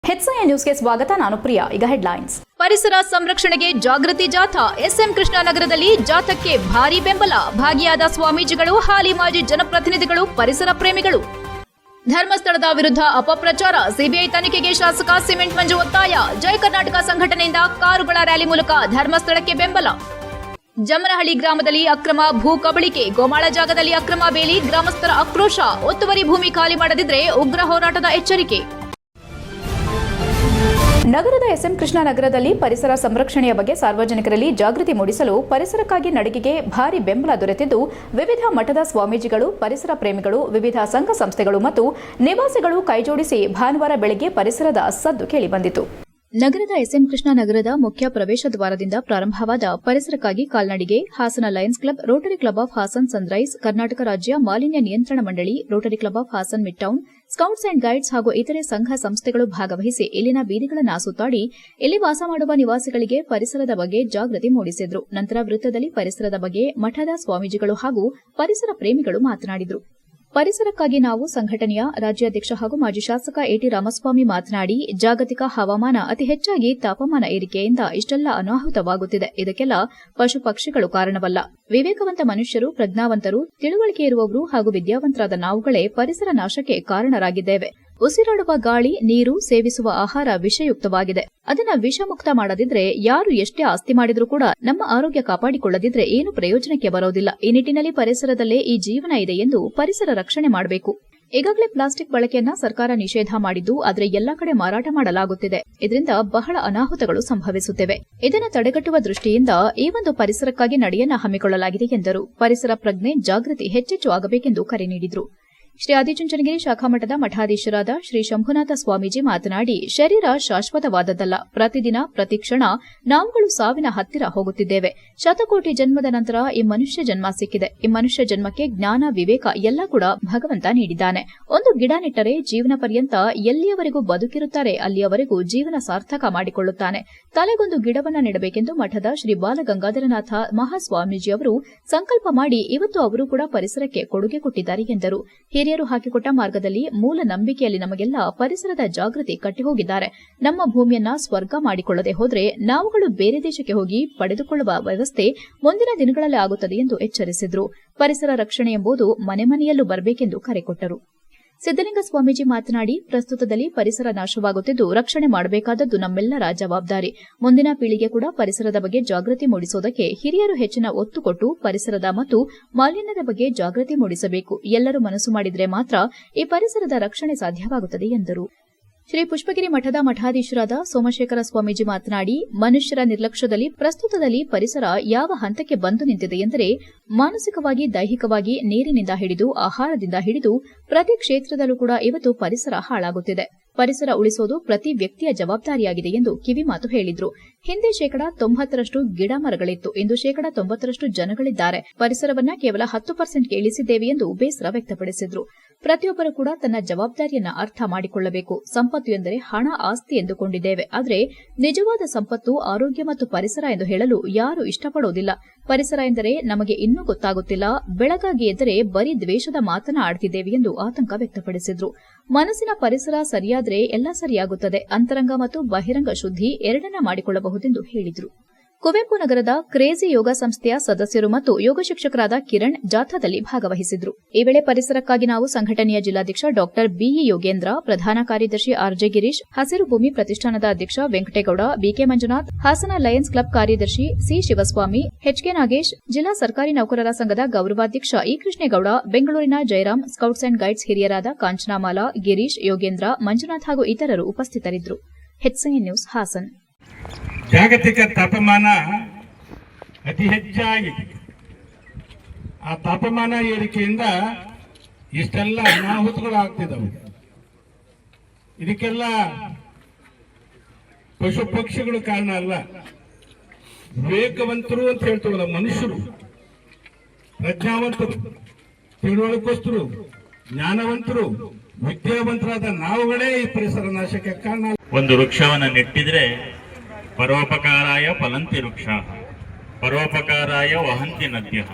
HCI ನ್ಯೂಸ್ಗೆ ಸ್ವಾಗತ. ನಾನು ಪ್ರಿಯಾ. ಈಗ ಹೆಡ್ಲೈನ್ಸ್. ಪರಿಸರ ಸಂರಕ್ಷಣೆಗೆ ಜಾಗೃತಿ ಜಾಥಾ. SM ಕೃಷ್ಣನಗರದಲ್ಲಿ ಜಾಥಾಕ್ಕೆ ಭಾರಿ ಬೆಂಬಲ. ಭಾಗಿಯಾದ ಸ್ವಾಮೀಜಿಗಳು, ಹಾಲಿ ಮಾಜಿ ಜನಪ್ರತಿನಿಧಿಗಳು, ಪರಿಸರ ಪ್ರೇಮಿಗಳು. ಧರ್ಮಸ್ಥಳದ ವಿರುದ್ಧ ಅಪಪ್ರಚಾರ. ಸಿಬಿಐ ತನಿಖೆಗೆ ಶಾಸಕ ಸಿಮೆಂಟ್ ಮಂಜು ಒತ್ತಾಯ. ಜಯ ಕರ್ನಾಟಕ ಸಂಘಟನೆಯಿಂದ ಕಾರುಗಳ ರ್ಯಾಲಿ ಮೂಲಕ ಧರ್ಮಸ್ಥಳಕ್ಕೆ ಬೆಂಬಲ. ಜಮ್ಮನಹಳ್ಳಿ ಗ್ರಾಮದಲ್ಲಿ ಅಕ್ರಮ ಭೂ ಕಬಳಿಕೆ. ಗೋಮಾಳ ಜಾಗದಲ್ಲಿ ಅಕ್ರಮ ಬೇಲಿ. ಗ್ರಾಮಸ್ಥರ ಆಕ್ರೋಶ. ಒತ್ತುವರಿ ಭೂಮಿ ಖಾಲಿ ಮಾಡದಿದ್ರೆ ಉಗ್ರ ಹೋರಾಟದ ಎಚ್ಚರಿಕೆ. ನಗರದ SM ಕೃಷ್ಣನಗರದಲ್ಲಿ ಪರಿಸರ ಸಂರಕ್ಷಣೆಯ ಬಗ್ಗೆ ಸಾರ್ವಜನಿಕರಲ್ಲಿ ಜಾಗೃತಿ ಮೂಡಿಸಲು ಪರಿಸರಕ್ಕಾಗಿ ನಡಿಗೆಗೆ ಭಾರಿ ಬೆಂಬಲ ದೊರೆತಿದ್ದು, ವಿವಿಧ ಮಠದ ಸ್ವಾಮೀಜಿಗಳು, ಪರಿಸರ ಪ್ರೇಮಿಗಳು, ವಿವಿಧ ಸಂಘ ಸಂಸ್ಥೆಗಳು ಮತ್ತು ನಿವಾಸಿಗಳು ಕೈಜೋಡಿಸಿ ಭಾನುವಾರ ಬೆಳಗ್ಗೆ ಪರಿಸರದ ಸದ್ದು ಕೇಳಿಬಂದಿತು. ನಗರದ SM ಕೃಷ್ಣನಗರದ ಮುಖ್ಯ ಪ್ರವೇಶ ದ್ವಾರದಿಂದ ಪ್ರಾರಂಭವಾದ ಪರಿಸರಕ್ಕಾಗಿ ಕಾಲ್ನಡಿಗೆ Hassan lions club, rotary club of Hassan sunrise, Karnataka ರಾಜ್ಯ ಮಾಲಿನ್ಯ ನಿಯಂತ್ರಣ ಮಂಡಳಿ, rotary club of Hassan mid town, scouts and guides ಹಾಗೂ ಇತರೆ ಸಂಘ ಸಂಸ್ಥೆಗಳು ಭಾಗವಹಿಸಿ ಇಲ್ಲಿನ ಬೀದಿಗಳನ್ನು ಸುತ್ತಾಡಿ ಇಲ್ಲಿ ವಾಸ ಮಾಡುವ ನಿವಾಸಿಗಳಿಗೆ ಪರಿಸರದ ಬಗ್ಗೆ ಜಾಗೃತಿ ಮೂಡಿಸಿದ್ರು. ನಂತರ ವೃತ್ತದಲ್ಲಿ ಪರಿಸರದ ಬಗ್ಗೆ ಮಠದ ಸ್ವಾಮೀಜಿಗಳು ಹಾಗೂ ಪರಿಸರ ಪ್ರೇಮಿಗಳು ಮಾತನಾಡಿದರು. ಪರಿಸರಕ್ಕಾಗಿ ನಾವು ಸಂಘಟನೆಯ ರಾಜ್ಯಾಧ್ಯಕ್ಷ ಹಾಗೂ ಮಾಜಿ ಶಾಸಕ AT ರಾಮಸ್ವಾಮಿ ಮಾತನಾಡಿ, ಜಾಗತಿಕ ಹವಾಮಾನ ಅತಿ ಹೆಚ್ಚಾಗಿ ತಾಪಮಾನ ಏರಿಕೆಯಿಂದ ಇಷ್ಟೆಲ್ಲ ಅನಾಹುತವಾಗುತ್ತಿದೆ. ಇದಕ್ಕೆಲ್ಲ ಪಶು ಪಕ್ಷಿಗಳು ಕಾರಣವಲ್ಲ. ವಿವೇಕವಂತ ಮನುಷ್ಯರು, ಪ್ರಜ್ಞಾವಂತರು, ತಿಳುವಳಿಕೆ ಇರುವವರು ಹಾಗೂ ವಿದ್ಯಾವಂತರಾದ ನಾವುಗಳೇ ಪರಿಸರ ನಾಶಕ್ಕೆ ಕಾರಣರಾಗಿದ್ದೇವೆ. ಉಸಿರಾಡುವ ಗಾಳಿ, ನೀರು, ಸೇವಿಸುವ ಆಹಾರ ವಿಷಯುಕ್ತವಾಗಿದೆ. ಅದನ್ನ ವಿಷಮುಕ್ತ ಮಾಡದಿದ್ರೆ ಯಾರು ಎಷ್ಟೇ ಆಸ್ತಿ ಮಾಡಿದ್ರೂ ಕೂಡ ನಮ್ಮ ಆರೋಗ್ಯ ಕಾಪಾಡಿಕೊಳ್ಳದಿದ್ರೆ ಏನು ಪ್ರಯೋಜನಕ್ಕೆ ಬರೋದಿಲ್ಲ. ಈ ನಿಟ್ಟಿನಲ್ಲಿ ಪರಿಸರದಲ್ಲೇ ಈ ಜೀವನ ಇದೆ ಎಂದು ಪರಿಸರ ರಕ್ಷಣೆ ಮಾಡಬೇಕು. ಈಗಾಗಲೇ ಪ್ಲಾಸ್ಟಿಕ್ ಬಳಕೆಯನ್ನ ಸರ್ಕಾರ ನಿಷೇಧ ಮಾಡಿದ್ದು, ಆದರೆ ಎಲ್ಲಾ ಕಡೆ ಮಾರಾಟ ಮಾಡಲಾಗುತ್ತಿದೆ. ಇದರಿಂದ ಬಹಳ ಅನಾಹುತಗಳು ಸಂಭವಿಸುತ್ತಿವೆ. ಇದನ್ನು ತಡೆಗಟ್ಟುವ ದೃಷ್ಟಿಯಿಂದ ಈ ಒಂದು ಪರಿಸರಕ್ಕಾಗಿ ನಡೆಯನ್ನ ಹಮ್ಮಿಕೊಳ್ಳಲಾಗಿದೆ ಎಂದರು. ಪರಿಸರ ಪ್ರಜ್ಞೆ, ಜಾಗೃತಿ ಹೆಚ್ಚೆಚ್ಚು ಆಗಬೇಕೆಂದು ಕರೆ ನೀಡಿದರು. ಶ್ರೀ ಆದಿಚುಂಚನಗಿರಿ ಶಾಖಾಮಠದ ಮಠಾಧೀಶರಾದ ಶ್ರೀ ಶಂಭುನಾಥ ಸ್ವಾಮೀಜಿ ಮಾತನಾಡಿ, ಶರೀರ ಶಾಶ್ವತವಾದದ್ದಲ್ಲ. ಪ್ರತಿದಿನ ಪ್ರತಿಕ್ಷಣ ನಾವುಗಳು ಸಾವಿನ ಹತ್ತಿರ ಹೋಗುತ್ತಿದ್ದೇವೆ. ಶತಕೋಟಿ ಜನ್ಮದ ನಂತರ ಈ ಮನುಷ್ಯ ಜನ್ಮ ಸಿಕ್ಕಿದೆ. ಈ ಮನುಷ್ಯ ಜನ್ಮಕ್ಕೆ ಜ್ಞಾನ, ವಿವೇಕ ಎಲ್ಲ ಕೂಡ ಭಗವಂತ ನೀಡಿದ್ದಾನೆ. ಒಂದು ಗಿಡ ನೆಟ್ಟರೆ ಜೀವನ ಪರ್ಯಂತ ಎಲ್ಲಿಯವರೆಗೂ ಬದುಕಿರುತ್ತಾರೆ ಅಲ್ಲಿಯವರೆಗೂ ಜೀವನ ಸಾರ್ಥಕ ಮಾಡಿಕೊಳ್ಳುತ್ತಾನೆ. ತಲೆಗೊಂದು ಗಿಡವನ್ನ ನೆಡಬೇಕೆಂದು ಮಠದ ಶ್ರೀ ಬಾಲಗಂಗಾಧರನಾಥ ಮಹಾಸ್ವಾಮೀಜಿಯವರು ಸಂಕಲ್ಪ ಮಾಡಿ ಇವತ್ತು ಅವರು ಕೂಡ ಪರಿಸರಕ್ಕೆ ಕೊಡುಗೆ ಕೊಟ್ಟಿದ್ದಾರೆ ಎಂದರು. ಹಿರಿಯರು ಹಾಕಿಕೊಟ್ಟ ಮಾರ್ಗದಲ್ಲಿ, ಮೂಲ ನಂಬಿಕೆಯಲ್ಲಿ ನಮಗೆಲ್ಲ ಪರಿಸರದ ಜಾಗೃತಿ ಕಟ್ಟಿಹೋಗಿದ್ದಾರೆ. ನಮ್ಮ ಭೂಮಿಯನ್ನ ಸ್ವರ್ಗ ಮಾಡಿಕೊಳ್ಳದೆ ಹೋದರೆ ನಾವುಗಳು ಬೇರೆ ದೇಶಕ್ಕೆ ಹೋಗಿ ಪಡೆದುಕೊಳ್ಳುವ ವ್ಯವಸ್ಥೆ ಮುಂದಿನ ದಿನಗಳಲ್ಲಿ ಆಗುತ್ತದೆ ಎಂದು ಎಚ್ಚರಿಸಿದರು. ಪರಿಸರ ರಕ್ಷಣೆ ಎಂಬುದು ಮನೆ ಮನೆಯಲ್ಲೂ ಬರಬೇಕೆಂದು ಕರೆ ಕೊಟ್ಟರು. ಸಿದ್ದಲಿಂಗ ಸ್ವಾಮೀಜಿ ಮಾತನಾಡಿ, ಪ್ರಸ್ತುತದಲ್ಲಿ ಪರಿಸರ ನಾಶವಾಗುತ್ತಿದ್ದು ರಕ್ಷಣೆ ಮಾಡಬೇಕಾದದ್ದು ನಮ್ಮೆಲ್ಲರ ಜವಾಬ್ದಾರಿ. ಮುಂದಿನ ಪೀಳಿಗೆ ಕೂಡ ಪರಿಸರದ ಬಗ್ಗೆ ಜಾಗೃತಿ ಮೂಡಿಸುವುದಕ್ಕೆ ಹಿರಿಯರು ಹೆಚ್ಚಿನ ಒತ್ತು ಕೊಟ್ಟು ಪರಿಸರದ ಮತ್ತು ಮಾಲಿನ್ಯದ ಬಗ್ಗೆ ಜಾಗೃತಿ ಮೂಡಿಸಬೇಕು. ಎಲ್ಲರೂ ಮನಸ್ಸು ಮಾಡಿದರೆ ಮಾತ್ರ ಈ ಪರಿಸರದ ರಕ್ಷಣೆ ಸಾಧ್ಯವಾಗುತ್ತದೆ ಎಂದರು. ಶ್ರೀ ಪುಷ್ಪಗಿರಿ ಮಠದ ಮಠಾಧೀಶರಾದ ಸೋಮಶೇಖರ ಸ್ವಾಮೀಜಿ ಮಾತನಾಡಿ, ಮನುಷ್ಯರ ನಿರ್ಲಕ್ಷ್ಯದಲ್ಲಿ ಪ್ರಸ್ತುತದಲ್ಲಿ ಪರಿಸರ ಯಾವ ಹಂತಕ್ಕೆ ಬಂದು ನಿಂತಿದೆ ಎಂದರೆ, ಮಾನಸಿಕವಾಗಿ, ದೈಹಿಕವಾಗಿ, ನೀರಿನಿಂದ ಹಿಡಿದು ಆಹಾರದಿಂದ ಹಿಡಿದು ಪ್ರತಿ ಕ್ಷೇತ್ರದಲ್ಲೂ ಕೂಡ ಇವತ್ತು ಪರಿಸರ ಹಾಳಾಗುತ್ತಿದೆ. ಪರಿಸರ ಉಳಿಸುವುದು ಪ್ರತಿ ವ್ಯಕ್ತಿಯ ಜವಾಬ್ದಾರಿಯಾಗಿದೆ ಎಂದು ಕಿವಿಮಾತು ಹೇಳಿದ್ರು. ಹಿಂದೆ 90% ಗಿಡ ಮರಗಳಿತ್ತು, ಇಂದು 90% ಜನಗಳಿದ್ದಾರೆ. ಪರಿಸರವನ್ನ ಕೇವಲ 10% ಇಳಿಸಿದ್ದೇವೆ ಎಂದು ಬೇಸರ ವ್ಯಕ್ತಪಡಿಸಿದ್ರು. ಪ್ರತಿಯೊಬ್ಬರು ಕೂಡ ತನ್ನ ಜವಾಬ್ದಾರಿಯನ್ನ ಅರ್ಥ ಮಾಡಿಕೊಳ್ಳಬೇಕು. ಸಂಪತ್ತು ಎಂದರೆ ಹಣ, ಆಸ್ತಿ ಎಂದುಕೊಂಡಿದ್ದೇವೆ. ಆದರೆ ನಿಜವಾದ ಸಂಪತ್ತು ಆರೋಗ್ಯ ಮತ್ತು ಪರಿಸರ ಎಂದು ಹೇಳಲು ಯಾರು ಇಷ್ಟಪಡೋದಿಲ್ಲ. ಪರಿಸರ ಎಂದರೆ ನಮಗೆ ಇನ್ನೂ ಗೊತ್ತಾಗುತ್ತಿಲ್ಲ. ಬೆಳಗಾಗಿ ಎದ್ದರೆ ಬರೀ ದ್ವೇಷದ ಮಾತನ್ನ ಆಡ್ತಿದ್ದೇವೆ ಎಂದು ಆತಂಕ ವ್ಯಕ್ತಪಡಿಸಿದ್ರು. ಮನಸ್ಸಿನ ಪರಿಸರ ಸರಿಯಾದರೆ ಎಲ್ಲ ಸರಿಯಾಗುತ್ತದೆ. ಅಂತರಂಗ ಮತ್ತು ಬಹಿರಂಗ ಶುದ್ಧಿ ಎರಡನ್ನ ಮಾಡಿಕೊಳ್ಳಬಹುದೆಂದು ಹೇಳಿದರು. ಕುವೆಂಪು ನಗರದ ಕ್ರೇಜಿ ಯೋಗ ಸಂಸ್ಥೆಯ ಸದಸ್ಯರು ಮತ್ತು ಯೋಗ ಶಿಕ್ಷಕರಾದ ಕಿರಣ್ ಜಾಥಾದಲ್ಲಿ ಭಾಗವಹಿಸಿದ್ರು. ಈ ವೇಳೆ ಪರಿಸರಕ್ಕಾಗಿ ನಾವು ಸಂಘಟನೆಯ ಜಿಲ್ಲಾಧ್ಯಕ್ಷ ಡಾ BE ಯೋಗೇಂದ್ರ, ಪ್ರಧಾನ ಕಾರ್ಯದರ್ಶಿ RJ ಗಿರೀಶ್, ಹಸಿರು ಭೂಮಿ ಪ್ರತಿಷ್ಠಾನದ ಅಧ್ಯಕ್ಷ Venkategowda, BK Manjunath, Hassan lions club ಕಾರ್ಯದರ್ಶಿ C ಶಿವಸ್ವಾಮಿ, HK ನಾಗೇಶ್, ಜಿಲ್ಲಾ ಸರ್ಕಾರಿ ನೌಕರರ ಸಂಘದ ಗೌರವಾಧ್ಯಕ್ಷ E ಕೃಷ್ಣೇಗೌಡ, ಬೆಂಗಳೂರಿನ ಜಯರಾಮ್, ಸ್ಕೌಟ್ಸ್ ಅಂಡ್ ಗೈಡ್ಸ್ ಹಿರಿಯರಾದ ಕಾಂಚನಾಮಾಲಾ, ಗಿರೀಶ್, ಯೋಗೇಂದ್ರ, ಮಂಜುನಾಥ್ ಹಾಗೂ ಇತರರು ಉಪಸ್ಥಿತರಿದ್ದರು. HCI news Hassan. ಜಾಗತಿಕ ತಾಪಮಾನ ಅತಿ ಹೆಚ್ಚಾಗಿ, ಆ ತಾಪಮಾನ ಏರಿಕೆಯಿಂದ ಇಷ್ಟೆಲ್ಲ ಅನಾಹುತಗಳು ಆಗ್ತಿದ್ದಾವೆ. ಇದಕ್ಕೆಲ್ಲ ಪಶು ಪಕ್ಷಿಗಳು ಕಾರಣ ಅಲ್ಲ. ವಿವೇಕವಂತರು ಅಂತ ಹೇಳ್ತೀವಲ್ಲ, ಮನುಷ್ಯರು, ಪ್ರಜ್ಞಾವಂತರು, ತಿಳುವಳಿಕೋಸ್ತರು, ಜ್ಞಾನವಂತರು, ವಿದ್ಯಾವಂತರಾದ ನಾವುಗಳೇ ಈ ಪರಿಸರ ನಾಶಕ್ಕೆ ಕಾರಣ. ಒಂದು ವೃಕ್ಷವನ್ನು ನೆಟ್ಟಿದ್ರೆ ಪರೋಪಕಾರಾಯ ಫಲಂತಿ ವೃಕ್ಷಾಃ, ಪರೋಪಕಾರಾಯ ವಹಂತಿ ನದ್ಯಃ.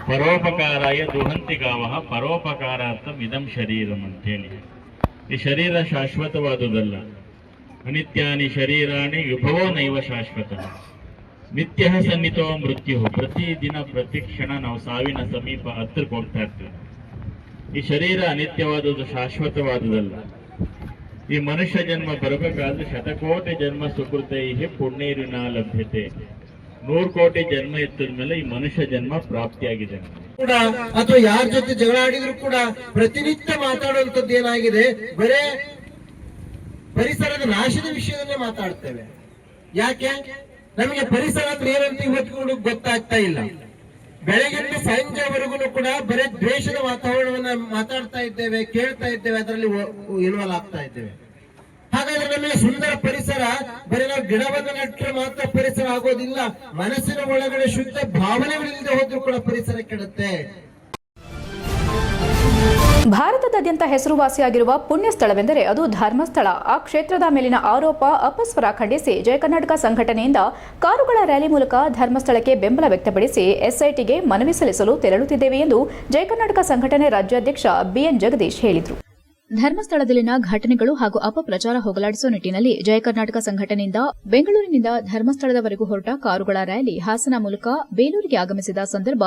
ಪರೋಪಕಾರಾಯ ದುಹಂತಿ ಗಾವಃ ಪರೋಪಕಾರಾರ್ಥಂ ಇದಂ ಶರೀರಂ ಅಂತೇಳಿ. ಈ ಶರೀರ ಶಾಶ್ವತವಾದುದಲ್ಲ. ಅನಿತ್ಯಾನಿ ಶರೀರಾಣಿ ವಿಭವೋ ನೈವ ಶಾಶ್ವತ. ನಿತ್ಯ ಸನ್ನಿತೋ ಮೃತ್ಯು. ಪ್ರತಿದಿನ ಪ್ರತಿ ಕ್ಷಣ ನಾವು ಸಾವಿನ ಸಮೀಪ ಹತ್ತಿರಕ್ಕೆ ಹೋಗ್ತಾ ಇರ್ತೀವಿ. ಈ ಶರೀರ ಅನಿತ್ಯವಾದುದು, ಶಾಶ್ವತವಾದುದಲ್ಲ. ಈ ಮನುಷ್ಯ ಜನ್ಮ ಬರಬೇಕಾದ್ರೆ ಶತಕೋಟಿ ಜನ್ಮ ಸುಕೃತೈ ಪುಣ್ಯರಿನ ಲಭ್ಯತೆ. 100 ಕೋಟಿ ಜನ್ಮ ಎತ್ತಿದ ಮೇಲೆ ಈ ಮನುಷ್ಯ ಜನ್ಮ ಪ್ರಾಪ್ತಿಯಾಗಿದೆ ಕೂಡ, ಅಥವಾ ಯಾರ ಜೊತೆ ಜಗಳ ಆಡಿದ್ರು ಕೂಡ ಪ್ರತಿನಿತ್ಯ ಮಾತಾಡುವಂತದ್ದು ಏನಾಗಿದೆ, ಬರೇ ಪರಿಸರದ ನಾಶದ ವಿಷಯದಲ್ಲೇ ಮಾತಾಡ್ತೇವೆ. ಯಾಕೆ? ನಮಗೆ ಪರಿಸರ ಅಂದ್ರೆ ಏನಂತ ಇವತ್ತು ಕೂಡ ಗೊತ್ತಾಗ್ತಾ ಇಲ್ಲ. ಬೆಳಗಿನ ಸಂಜೆವರೆಗೂ ಕೂಡ ಬರೇ ದ್ವೇಷದ ವಾತಾವರಣವನ್ನ ಮಾತಾಡ್ತಾ ಇದ್ದೇವೆ, ಕೇಳ್ತಾ ಇದ್ದೇವೆ, ಅದರಲ್ಲಿ ಇನ್ವಾಲ್ವ್ ಆಗ್ತಾ ಇದ್ದೇವೆ. ಹಾಗಾದ್ರೆ ನಮಗೆ ಸುಂದರ ಪರಿಸರ ಬರೀ ನಾವು ಗಿಡವನ್ನು ನೆಟ್ಟರೆ ಮಾತ್ರ ಪರಿಸರ ಆಗೋದಿಲ್ಲ. ಮನಸ್ಸಿನ ಒಳಗಡೆ ಶುದ್ಧ ಭಾವನೆಗಳಿಲ್ಲದೆ ಹೋದ್ರೂ ಕೂಡ ಪರಿಸರ ಕೆಡುತ್ತೆ. ಭಾರತದಾದ್ಯಂತ ಹೆಸರುವಾಸಿಯಾಗಿರುವ ಪುಣ್ಯ ಸ್ಥಳವೆಂದರೆ ಅದು ಧರ್ಮಸ್ಥಳ. ಆ ಕ್ಷೇತ್ರದ ಮೇಲಿನ ಆರೋಪ ಅಪಸ್ವರ ಖಂಡಿಸಿ ಜಯ ಕರ್ನಾಟಕ ಸಂಘಟನೆಯಿಂದ ಕಾರುಗಳ ರ್ಯಾಲಿ ಮೂಲಕ ಧರ್ಮಸ್ಥಳಕ್ಕೆ ಬೆಂಬಲ ವ್ಯಕ್ತಪಡಿಸಿ ಎಸ್ಐಟಿಗೆ ಮನವಿ ಸಲ್ಲಿಸಲು ತೆರಳುತ್ತಿದ್ದೇವೆ ಎಂದು ಜಯ ಕರ್ನಾಟಕ ಸಂಘಟನೆ ರಾಜ್ಯಾಧ್ಯಕ್ಷ ಬಿಎನ್ ಜಗದೀಶ್ ಹೇಳಿದರು. ಧರ್ಮಸ್ಥಳದಲ್ಲಿನ ಘಟನೆಗಳು ಹಾಗೂ ಅಪಪ್ರಚಾರ ಹೋಗಲಾಡಿಸುವ ನಿಟ್ಟಿನಲ್ಲಿ ಜಯ ಕರ್ನಾಟಕ ಸಂಘಟನೆಯಿಂದ ಬೆಂಗಳೂರಿನಿಂದ ಧರ್ಮಸ್ಥಳದವರೆಗೂ ಹೊರಟ ಕಾರುಗಳ ರ್ಯಾಲಿ ಹಾಸನ ಮೂಲಕ ಬೇಲೂರಿಗೆ ಆಗಮಿಸಿದ ಸಂದರ್ಭ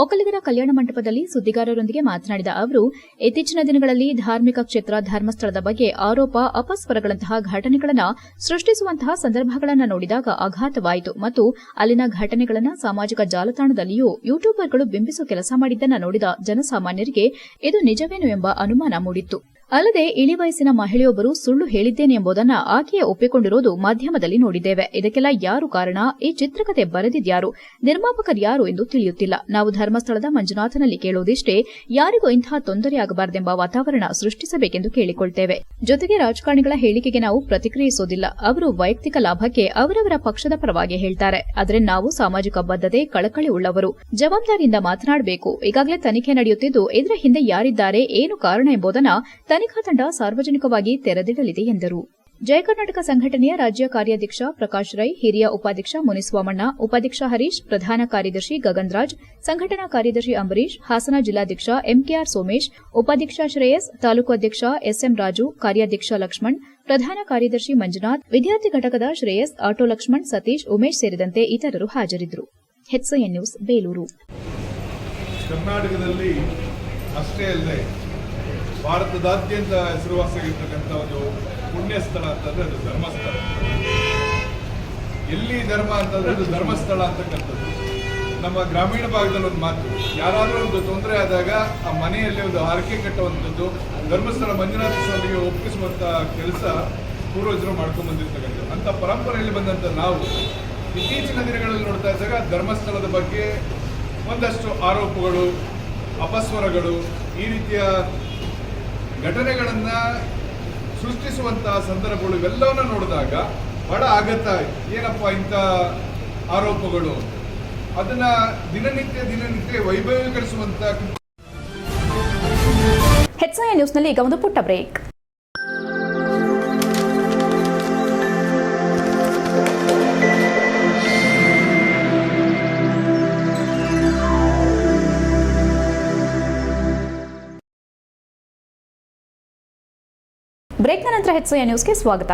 ಒಕ್ಕಲಿಗರ ಕಲ್ಯಾಣ ಮಂಟಪದಲ್ಲಿ ಸುದ್ದಿಗಾರರೊಂದಿಗೆ ಮಾತನಾಡಿದ ಅವರು, ಇತ್ತೀಚಿನ ದಿನಗಳಲ್ಲಿ ಧಾರ್ಮಿಕ ಕ್ಷೇತ್ರ ಧರ್ಮಸ್ಥಳದ ಬಗ್ಗೆ ಆರೋಪ ಅಪಸ್ವರಗಳಂತಹ ಘಟನೆಗಳನ್ನು ಸೃಷ್ಟಿಸುವಂತಹ ಸಂದರ್ಭಗಳನ್ನು ನೋಡಿದಾಗ ಆಘಾತವಾಯಿತು ಮತ್ತು ಅಲ್ಲಿನ ಘಟನೆಗಳನ್ನು ಸಾಮಾಜಿಕ ಜಾಲತಾಣದಲ್ಲಿಯೂ ಯೂಟ್ಯೂಬರ್ಗಳು ಬಿಂಬಿಸುವ ಕೆಲಸ ಮಾಡಿದ್ದನ್ನು ನೋಡಿದ ಜನಸಾಮಾನ್ಯರಿಗೆ ಇದು ನಿಜವೇನು ಎಂಬ ಅನುಮಾನ ಮೂಡಿತ್ತು. ಅಲ್ಲದೆ ಇಳಿವಯಸ್ಸಿನ ಮಹಿಳೆಯೊಬ್ಬರು ಸುಳ್ಳು ಹೇಳಿದ್ದೇನೆ ಎಂಬುದನ್ನು ಆಕೆಯೇ ಒಪ್ಪಿಕೊಂಡಿರೋದು ಮಾಧ್ಯಮದಲ್ಲಿ ನೋಡಿದ್ದೇವೆ. ಇದಕ್ಕೆಲ್ಲ ಯಾರು ಕಾರಣ? ಈ ಚಿತ್ರಕಥೆ ಬರೆದಿದ್ಯಾರು? ನಿರ್ಮಾಪಕರ್ಯಾರು ಎಂದು ತಿಳಿಯುತ್ತಿಲ್ಲ. ನಾವು ಧರ್ಮಸ್ಥಳದ ಮಂಜುನಾಥನಲ್ಲಿ ಕೇಳುವುದಿಷ್ಟೇ, ಯಾರಿಗೂ ಇಂತಹ ತೊಂದರೆಯಾಗಬಾರದೆಂಬ ವಾತಾವರಣ ಸೃಷ್ಟಿಸಬೇಕೆಂದು ಕೇಳಿಕೊಳ್ತೇವೆ. ಜೊತೆಗೆ ರಾಜಕಾರಣಿಗಳ ಹೇಳಿಕೆಗೆ ನಾವು ಪ್ರತಿಕ್ರಿಯಿಸುವುದಿಲ್ಲ. ಅವರು ವೈಯಕ್ತಿಕ ಲಾಭಕ್ಕೆ ಅವರವರ ಪಕ್ಷದ ಪರವಾಗಿ ಹೇಳ್ತಾರೆ. ಆದರೆ ನಾವು ಸಾಮಾಜಿಕ ಬದ್ಧತೆ, ಕಳಕಳಿ ಉಳ್ಳವರು, ಜವಾಬ್ದಾರಿಯಿಂದ ಮಾತನಾಡಬೇಕು. ಈಗಾಗಲೇ ತನಿಖೆ ನಡೆಯುತ್ತಿದ್ದು, ಇದರ ಹಿಂದೆ ಯಾರಿದ್ದಾರೆ, ಏನು ಕಾರಣ ಎಂಬುದನ್ನು ತನಿಖಾ ತಂಡ ಸಾರ್ವಜನಿಕವಾಗಿ ತೆರೆದಿಡಲಿದೆ ಎಂದರು. ಜಯ ಕರ್ನಾಟಕ ಸಂಘಟನೆಯ ರಾಜ್ಯ ಕಾರ್ಯಾಧ್ಯಕ್ಷ ಪ್ರಕಾಶ್ ರೈ, ಹಿರಿಯ ಉಪಾಧ್ಯಕ್ಷ ಮುನಿಸ್ವಾಮಣ್ಣ, ಉಪಾಧ್ಯಕ್ಷ ಹರೀಶ್, ಪ್ರಧಾನ ಕಾರ್ಯದರ್ಶಿ ಗಗನ್ ರಾಜ್, ಸಂಘಟನಾ ಕಾರ್ಯದರ್ಶಿ ಅಂಬರೀಶ್, ಹಾಸನ ಜಿಲ್ಲಾಧ್ಯಕ್ಷ ಎಂಕೆಆರ್ ಸೋಮೇಶ್, ಉಪಾಧ್ಯಕ್ಷ ಶ್ರೇಯಸ್, ತಾಲೂಕು ಅಧ್ಯಕ್ಷ ಎಸ್ಎಂ ರಾಜು, ಕಾರ್ಯಾಧ್ಯಕ್ಷ ಲಕ್ಷ್ಮಣ್, ಪ್ರಧಾನ ಕಾರ್ಯದರ್ಶಿ ಮಂಜುನಾಥ್, ವಿದ್ಯಾರ್ಥಿ ಘಟಕದ ಶ್ರೇಯಸ್, ಆಟೋ ಲಕ್ಷ್ಮಣ್, ಸತೀಶ್, ಉಮೇಶ್ ಸೇರಿದಂತೆ ಇತರರು ಹಾಜರಿದ್ದರು. HCN news, Belur. ಕರ್ನಾಟಕದಲ್ಲಿ ಅಷ್ಟೇ ಅಲ್ಲದೆ ಭಾರತದಾದ್ಯಂತ ಹೆಸರುವಾಸಿಯಾಗಿರ್ತಕ್ಕಂಥ ಒಂದು ಪುಣ್ಯ ಸ್ಥಳ ಅಂತಂದ್ರೆ ಅದು ಧರ್ಮಸ್ಥಳ. ಎಲ್ಲಿ ಧರ್ಮ ಅಂತಂದ್ರೆ ಅದು ಧರ್ಮಸ್ಥಳ ಅಂತಕ್ಕಂಥದ್ದು. ನಮ್ಮ ಗ್ರಾಮೀಣ ಭಾಗದಲ್ಲಿ ಒಂದು ಮಾತು, ಯಾರಾದರೂ ಒಂದು ತೊಂದರೆ ಆದಾಗ ಆ ಮನೆಯಲ್ಲಿ ಒಂದು ಹರಕೆ ಕಟ್ಟುವಂಥದ್ದು ಧರ್ಮಸ್ಥಳ ಮಂಜುನಾಥ ಸ್ವಾಮಿಗೆ ಒಪ್ಪಿಸುವಂಥ ಕೆಲಸ ಪೂರ್ವಜರು ಮಾಡ್ಕೊಂಡು ಬಂದಿರ್ತಕ್ಕಂಥದ್ದು. ಅಂಥ ಪರಂಪರೆಯಲ್ಲಿ ಬಂದಂಥ ನಾವು ಇತ್ತೀಚಿನ ದಿನಗಳಲ್ಲಿ ನೋಡ್ತಾ ಇದ್ದಾಗ ಧರ್ಮಸ್ಥಳದ ಬಗ್ಗೆ ಒಂದಷ್ಟು ಆರೋಪಗಳು, ಅಪಸ್ವರಗಳು, ಈ ರೀತಿಯ ಘಟನೆಗಳನ್ನು ಸೃಷ್ಟಿಸುವಂತಹ ಸಂದರ್ಭಗಳು ಇವೆಲ್ಲವನ್ನ ನೋಡಿದಾಗ ಬಹಳ ಆಗತ್ತ, ಏನಪ್ಪ ಇಂಥ ಆರೋಪಗಳು, ಅದನ್ನ ದಿನನಿತ್ಯ ವೈಭವೀಕರಿಸುವಂತ. HCN ನ್ಯೂಸ್ನಲ್ಲಿ ಈಗ ಒಂದು ಪುಟ್ಟ ಬ್ರೇಕ್. ಬ್ರೇಕ್ನ ನಂತರ HCN ನ್ಯೂಸ್ಗೆ ಸ್ವಾಗತ.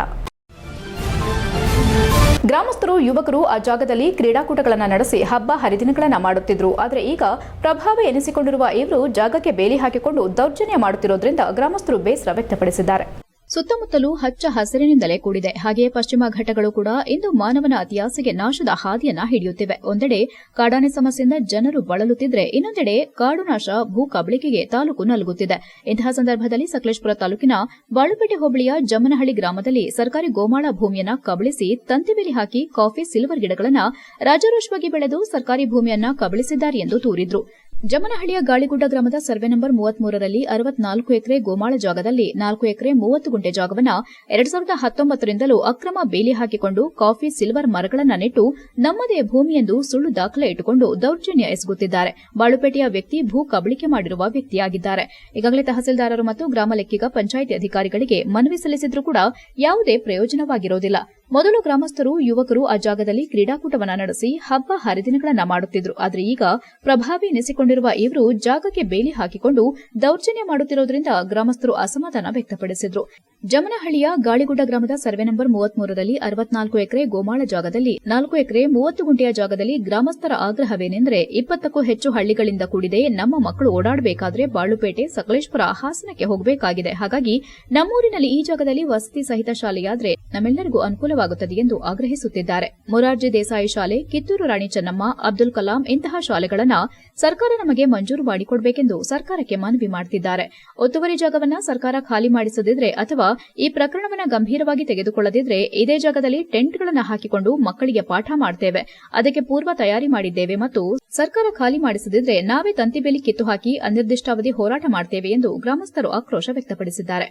ಗ್ರಾಮಸ್ಥರು, ಯುವಕರು ಆ ಜಾಗದಲ್ಲಿ ಕ್ರೀಡಾಕೂಟಗಳನ್ನು ನಡೆಸಿ ಹಬ್ಬ ಹರಿದಿನಗಳನ್ನು ಮಾಡುತ್ತಿದ್ರು. ಆದರೆ ಈಗ ಪ್ರಭಾವ ಎನಿಸಿಕೊಂಡಿರುವ ಇವರು ಜಾಗಕ್ಕೆ ಬೇಲಿ ಹಾಕಿಕೊಂಡು ದೌರ್ಜನ್ಯ ಮಾಡುತ್ತಿರುವುದರಿಂದ ಗ್ರಾಮಸ್ಥರು ಬೇಸರ ವ್ಯಕ್ತಪಡಿಸಿದ್ದಾರೆ. ಸುತ್ತಮುತ್ತಲೂ ಹಚ್ಚ ಹಸಿರಿನಿಂದಲೇ ಕೂಡಿದೆ. ಹಾಗೆಯೇ ಪಶ್ಚಿಮ ಘಟ್ಟಗಳು ಕೂಡ ಇಂದು ಮಾನವನ ಅತಿಯಾಸೆಗೆ ನಾಶದ ಹಾದಿಯನ್ನ ಹಿಡಿಯುತ್ತಿವೆ. ಒಂದೆಡೆ ಕಾಡಾನೆ ಸಮಸ್ಯೆಯಿಂದ ಜನರು ಬಳಲುತ್ತಿದ್ರೆ, ಇನ್ನೊಂದೆಡೆ ಕಾಡು ನಾಶ, ಭೂ ಕಬಳಿಕೆಗೆ ತಾಲೂಕು ನಲುಗುತ್ತಿದೆ. ಇಂತಹ ಸಂದರ್ಭದಲ್ಲಿ ಸಕಲೇಶಪುರ ತಾಲೂಕಿನ ಬಾಳುಪೇಟೆ ಹೋಬಳಿಯ ಜಮ್ಮನಹಳ್ಳಿ ಗ್ರಾಮದಲ್ಲಿ ಸರ್ಕಾರಿ ಗೋಮಾಳ ಭೂಮಿಯನ್ನ ಕಬಳಿಸಿ ತಂತಿಬೇಲಿ ಹಾಕಿ ಕಾಫಿ, ಸಿಲ್ವರ್ ಗಿಡಗಳನ್ನು ರಾಜಾರೋಷವಾಗಿ ಬೆಳೆದು ಸರ್ಕಾರಿ ಭೂಮಿಯನ್ನ ಕಬಳಿಸಿದ್ದಾರೆ ಎಂದು ದೂರಿದ್ರು. ಜಮ್ಮನಹಳ್ಳಿಯ ಗಾಳಿಗುಡ್ಡ ಗ್ರಾಮದ ಸರ್ವೆ ನಂಬರ್ 33ರಲ್ಲಿ 64 ಎಕರೆ ಗೋಮಾಳ ಜಾಗದಲ್ಲಿ 4 ಎಕರೆ 30 ಗುಂಟೆ ಜಾಗವನ್ನು 2019ರಿಂದಲೂ ಅಕ್ರಮ ಬೇಲಿ ಹಾಕಿಕೊಂಡು ಕಾಫಿ, ಸಿಲ್ವರ್ ಮರಗಳನ್ನು ನೆಟ್ಟು ನಮ್ಮದೇ ಭೂಮಿ ಎಂದು ಸುಳ್ಳು ದಾಖಲೆ ಇಟ್ಟುಕೊಂಡು ದೌರ್ಜನ್ಯ ಎಸಗುತ್ತಿದ್ದಾರೆ. ಬಾಳುಪೇಟೆಯ ವ್ಯಕ್ತಿ ಭೂ ಕಬಳಿಕೆ ಮಾಡಿರುವ ವ್ಯಕ್ತಿಯಾಗಿದ್ದಾರೆ. ಈಗಾಗಲೇ ತಹಸೀಲ್ದಾರರು ಮತ್ತು ಗ್ರಾಮ ಲೆಕ್ಕಿಗ ಪಂಚಾಯಿತಿ ಅಧಿಕಾರಿಗಳಿಗೆ ಮನವಿ ಸಲ್ಲಿಸಿದ್ರೂ ಕೂಡ ಯಾವುದೇ ಪ್ರಯೋಜನವಾಗಿರುವುದಿಲ್ಲ. ಮೊದಲು ಗ್ರಾಮಸ್ಥರು ಯುವಕರು ಆ ಜಾಗದಲ್ಲಿ ಕ್ರೀಡಾಕೂಟವನ್ನ ನಡೆಸಿ ಹಬ್ಬ ಹರಿದಿನಗಳನ್ನ ಮಾಡುತ್ತಿದ್ರು ಆದರೆ ಈಗ ಪ್ರಭಾವಿ ಎನಿಸಿಕೊಂಡಿರುವ ಇವರು ಜಾಗಕ್ಕೆ ಬೇಲಿ ಹಾಕಿಕೊಂಡು ದೌರ್ಜನ್ಯ ಮಾಡುತ್ತಿರುವುದರಿಂದ ಗ್ರಾಮಸ್ಥರು ಅಸಮಾಧಾನ ವ್ಯಕ್ತಪಡಿಸಿದ್ರು. ಜಮನಹಳ್ಳಿಯ ಗಾಳಿಗುಡ್ಡ ಗ್ರಾಮದ ಸರ್ವೆ ನಂಬರ್ 33ರಲ್ಲಿ 64 ಎಕರೆ ಗೋಮಾಳ ಜಾಗದಲ್ಲಿ 4 ಎಕರೆ 30 ಗುಂಟೆಯ ಜಾಗದಲ್ಲಿ ಗ್ರಾಮಸ್ಥರ ಆಗ್ರಹವೇನೆಂದರೆ 20ಕ್ಕೂ ಹೆಚ್ಚು ಹಳ್ಳಿಗಳಿಂದ ಕೂಡಿದೆ. ನಮ್ಮ ಮಕ್ಕಳು ಓಡಾಡಬೇಕಾದ್ರೆ ಬಾಳುಪೇಟೆ, ಸಕಲೇಶಪುರ, ಹಾಸನಕ್ಕೆ ಹೋಗಬೇಕಾಗಿದೆ. ಹಾಗಾಗಿ ನಮ್ಮೂರಿನಲ್ಲಿ ಈ ಜಾಗದಲ್ಲಿ ವಸತಿ ಸಹಿತ ಶಾಲೆಯಾದ್ರೆ ನಮ್ಮೆಲ್ಲರಿಗೂ ಅನುಕೂಲವಾಗುತ್ತದೆ ಎಂದು ಆಗ್ರಹಿಸುತ್ತಿದ್ದಾರೆ. ಮೊರಾರ್ಜಿ ದೇಸಾಯಿ ಶಾಲೆ, ಕಿತ್ತೂರು ರಾಣಿ ಚೆನ್ನಮ್ಮ, ಅಬ್ದುಲ್ ಕಲಾಂ ಇಂತಹ ಶಾಲೆಗಳನ್ನ ಸರ್ಕಾರ ನಮಗೆ ಮಂಜೂರು ಮಾಡಿಕೊಡಬೇಕೆಂದು ಸರ್ಕಾರಕ್ಕೆ ಮನವಿ ಮಾಡುತ್ತಿದ್ದಾರೆ. ಒತ್ತುವರಿ ಜಾಗವನ್ನ ಸರ್ಕಾರ ಖಾಲಿ ಮಾಡಿಸದಿದ್ರೆ ಅಥವಾ ಈ ಪ್ರಕರಣವನ್ನು ಗಂಭೀರವಾಗಿ ತೆಗೆದುಕೊಳ್ಳದಿದ್ರೆ ಇದೇ ಜಾಗದಲ್ಲಿ ಟೆಂಟ್ಗಳನ್ನು ಹಾಕಿಕೊಂಡು ಮಕ್ಕಳಿಗೆ ಪಾಠ ಮಾಡುತ್ತೇವೆ. ಅದಕ್ಕೆ ಪೂರ್ವ ತಯಾರಿ ಮಾಡಿದ್ದೇವೆ ಮತ್ತು ಸರ್ಕಾರ ಖಾಲಿ ಮಾಡಿಸದಿದ್ರೆ ನಾವೇ ತಂತಿಬೇಲಿ ಕಿತ್ತು ಹಾಕಿ ಅನಿರ್ದಿಷ್ಟಾವಧಿ ಹೋರಾಟ ಮಾಡುತ್ತೇವೆ ಎಂದು ಗ್ರಾಮಸ್ಥರು ಆಕ್ರೋಶ ವ್ಯಕ್ತಪಡಿಸಿದ್ದಾರೆ.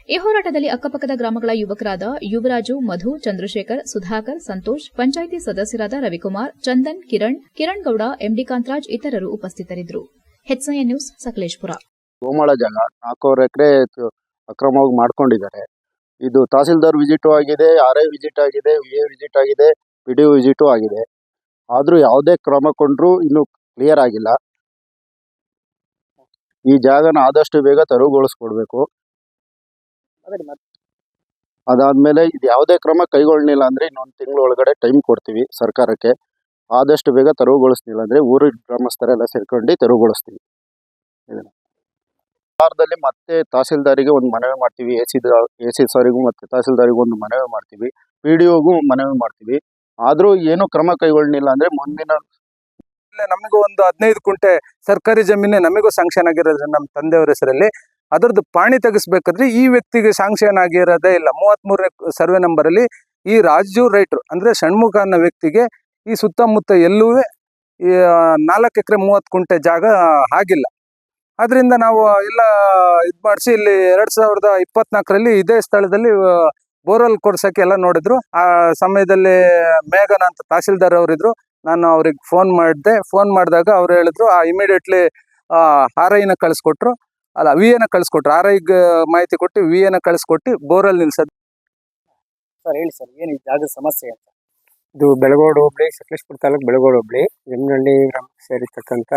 ಈ ಹೋರಾಟದಲ್ಲಿ ಅಕ್ಕಪಕ್ಕದ ಗ್ರಾಮಗಳ ಯುವಕರಾದ ಯುವರಾಜು, ಮಧು, ಚಂದ್ರಶೇಖರ್, ಸುಧಾಕರ್, ಸಂತೋಷ್, ಪಂಚಾಯಿತಿ ಸದಸ್ಯರಾದ ರವಿಕುಮಾರ್, ಚಂದನ್, ಕಿರಣ್ ಗೌಡ, ಎಂಡಿ ಕಾಂತರಾಜ್ ಇತರರು ಉಪಸ್ಥಿತರಿದ್ದರು. HCN news, Sakleshpur. ಗೋಮಾಳ ಜಾಗ 4 ಎಕರೆ ಅಕ್ರಮವಾಗಿ ಮಾಡ್ಕೊಂಡಿದ್ದಾರೆ. ಇದು ತಹಸೀಲ್ದಾರ್ ವಿಸಿಟು ಆಗಿದೆ, RI ವಿಸಿಟ್ ಆಗಿದೆ, VA ವಿಸಿಟ್ ಆಗಿದೆ, PDO ವಿಸಿಟು ಆಗಿದೆ. ಆದರೂ ಯಾವುದೇ ಕ್ರಮ ಕೊಂಡ್ರೂ ಇನ್ನೂ ಕ್ಲಿಯರ್ ಆಗಿಲ್ಲ. ಈ ಜಾಗನ ಆದಷ್ಟು ಬೇಗ ತೆರವುಗೊಳಿಸ್ಕೊಡ್ಬೇಕು. ಅದಾದ್ಮೇಲೆ ಇದು ಯಾವುದೇ ಕ್ರಮ ಕೈಗೊಳ್ಳಲಿಲ್ಲ ಅಂದ್ರೆ ಇನ್ನೊಂದು ತಿಂಗಳ ಒಳಗಡೆ ಟೈಮ್ ಕೊಡ್ತೀವಿ ಸರ್ಕಾರಕ್ಕೆ. ಆದಷ್ಟು ಬೇಗ ತೆರವುಗೊಳಿಸ್ತಿಲ್ಲ ಅಂದ್ರೆ ಊರಿನ ಗ್ರಾಮಸ್ಥರೆಲ್ಲ ಸೇರ್ಕೊಂಡು ತೆರವುಗೊಳಿಸ್ತೀವಿ. ವಾರದಲ್ಲಿ ಮತ್ತೆ ತಹಸೀಲ್ದಾರಿಗೆ ಒಂದು ಮನವಿ ಮಾಡ್ತೀವಿ, AC ಸಾರಿಗೂ ಮತ್ತೆ ತಹಸೀಲ್ದಾರಿಗೂ ಒಂದು ಮನವಿ ಮಾಡ್ತೀವಿ, PDOಗೂ ಮನವಿ ಮಾಡ್ತೀವಿ. ಆದ್ರೂ ಏನು ಕ್ರಮ ಕೈಗೊಳ್ಳಲಿಲ್ಲ ಅಂದ್ರೆ ಮುಂದಿನ ನಮಗೂ ಒಂದು 15 ಕುಂಟೆ ಸರ್ಕಾರಿ ಜಮೀನೆ ನಮಗೂ ಸ್ಯಾಂಕ್ಷನ್ ಆಗಿರೋದು ನಮ್ಮ ತಂದೆಯವರ ಹೆಸರಲ್ಲಿ. ಅದರದ್ದು ಪಾಣಿ ತೆಗಿಸ್ಬೇಕಾದ್ರೆ ಈ ವ್ಯಕ್ತಿಗೆ ಸ್ಯಾಂಕ್ಷನ್ ಆಗಿರೋದೇ ಇಲ್ಲ. 33ನೇ ಸರ್ವೆ ನಂಬರ್ ಅಲ್ಲಿ ಈ ರಾಜು ರೈಟ್ರು ಅಂದ್ರೆ ಷಣ್ಮುಖ ಅನ್ನೋ ವ್ಯಕ್ತಿಗೆ ಈ ಸುತ್ತಮುತ್ತ ಎಲ್ಲೂ 4 ಎಕರೆ 30 ಕುಂಟೆ ಜಾಗ ಆಗಿಲ್ಲ. ಅದರಿಂದ ನಾವು ಎಲ್ಲ ಮಾಡಿಸಿ ಇಲ್ಲಿ 2024ರಲ್ಲಿ ಇದೇ ಸ್ಥಳದಲ್ಲಿ ಬೋರ್ವೆಲ್ ಕೊಡ್ಸಕ್ಕೆ ಎಲ್ಲ ನೋಡಿದ್ರು. ಆ ಸಮಯದಲ್ಲಿ ಮೇಘನ ಅಂತ ತಹಸೀಲ್ದಾರ್ ಅವರಿದ್ರು. ನಾನು ಅವ್ರಿಗೆ ಫೋನ್ ಮಾಡಿದಾಗ ಅವ್ರು ಹೇಳಿದ್ರು ಇಮಿಡಿಯೇಟ್ಲಿ RIನ ಕಳಿಸ್ಕೊಟ್ರು, ಅಲ್ಲ VAನ ಕಳಿಸ್ಕೊಟ್ರು. RIಗೆ ಮಾಹಿತಿ ಕೊಟ್ಟು VAನ ಕಳಿಸ್ಕೊಟ್ಟು ಬೋರ್ವೆಲ್ ನಿಲ್ಸೋದು. ಸರ್ ಹೇಳಿ ಸರ್, ಏನು ಈ ಜಾಗದ ಸಮಸ್ಯೆ ಅಂತ? ಇದು ಬೆಳಗೋಡು ಹೋಬಳಿ, ಸಕಲೇಶಪುರ ತಾಲೂಕು ಬೆಳಗೋಡು ಹೋಬಳಿ, ಜಮನಹಳ್ಳಿ ಗ್ರಾಮಕ್ಕೆ ಸೇರಿರ್ತಕ್ಕಂಥ